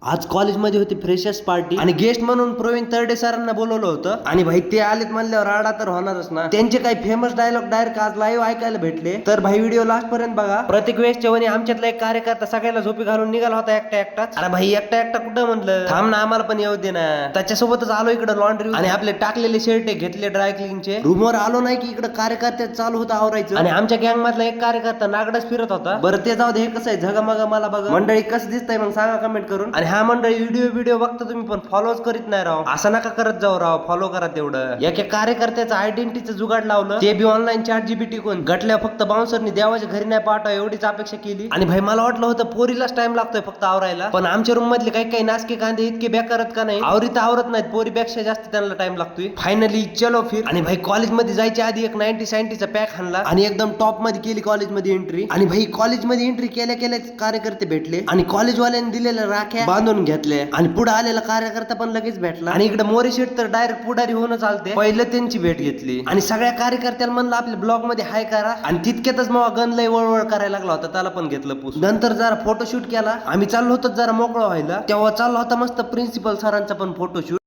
आज कॉलेजमध्ये होती फ्रेशर्स पार्टी आणि गेस्ट म्हणून प्रवीण तरडे सरांना बोलवलं होतं आणि भाई ते आलेत म्हणल्यावर राडा तर होणारच ना. त्यांचे काही फेमस डायलॉग डायरेक्ट आज लाईव्ह ऐकायला भेटले. तर भाई व्हिडिओ लास्ट पर्यंत बघा. प्रत्येक वेळेस जेवणी आमच्यातला एक कार्यकर्ता सगळ्याला झोपी घालून निघाला होता एकटाच. अरे भाई एकटा कुठं म्हणलं, थांब ना आम्हाला पण येऊ दे ना. त्याच्यासोबतच आलो इकडे लॉन्ड्री आणि आपले टाकलेले शर्ट घेतले ड्राय क्लीनचे. रूमवर आलो नाही की इकडे कार्यकर्ते चालू होतं आवरायचं आणि आमच्या गँग मधला एक कार्यकर्ता नागडच फिरत होता. बरं ते जाऊ दे, हे कसं आहे झगमग मला बघा. मंडळी कसं दिसतंय मग सांगा कमेंट करून. आणि हा मंडळी व्हिडिओ बघता तुम्ही पण फॉलोच करीत नाही राव. असं नका करत जाऊ राव, फॉलो करा तेवढं. एका कार्यकर्त्याचं आयडेंटिटीचं जुगाड लावलं, ते बी ऑनलाईन ChatGPT कोण घटल्या फक्त बाउन्सरनी देवाच्या घरी नाही पाठवा एवढीच अपेक्षा केली. आणि भाई मला वाटलं होतं पोरीलाच टाइम लागतोय फक्त आवरायला, पण आमच्या रूम मधले काही नासके कांदे इतके बेकारत का नाही, आवरत नाहीत, पोरीपेक्षा जास्त त्यांना टाइम लागतोय. फायनली चलो फिर. आणि भाई कॉलेजमध्ये जायच्या आधी एक 90-90चा पॅक हाणला आणि एकदम टॉप मध्ये केली कॉलेजमध्ये एंट्री. आणि भाई कॉलेजमध्ये एंट्री केल्या कार्यकर्ते भेटले आणि कॉलेजवाल्यांनी दिलेल्या राख्या बांधून घेतल्या आणि पुढे आलेला कार्यकर्ता पण लगेच भेटला. आणि इकडे मोरे शेट तर डायरेक्ट पुढारी होऊन चालते, पहिलं त्यांची भेट घेतली आणि सगळ्या कार्यकर्त्याला म्हणलं आपल्या ब्लॉग मध्ये हाय करा. आणि तितक्यातच मग गन लय वळवळ करायला लागला होता, त्याला पण घेतलं पूस. नंतर जरा फोटोशूट केला. आम्ही चाललो होतो जरा मोकळं व्हायला, तेव्हा चालला होता मस्त प्रिन्सिपल सरांचा पण फोटोशूट.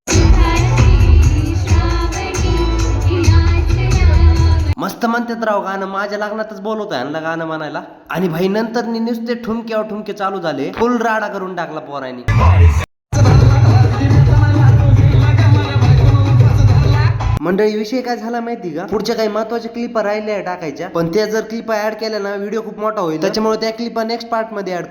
मस्त म्हणतात राव गाणं, माझ्या लग्नातच बोलवतोय यांना गाणं म्हणायला. आणि भाई नंतर नुसते ठुमक्यावर ठुमके चालू झाले, फुल राडा करून टाकला पोरांनी. मंडळी विषय काय झाला माहिती का, पुढच्या काही महत्वाच्या क्लिपा राहिल्या टाकायच्या, पण त्या जर क्लिपा ऍड केल्या ना व्हिडिओ खूप मोठा होईल. त्याच्यामुळे त्या क्लिपा नेक्स्ट पार्ट मध्ये ऍड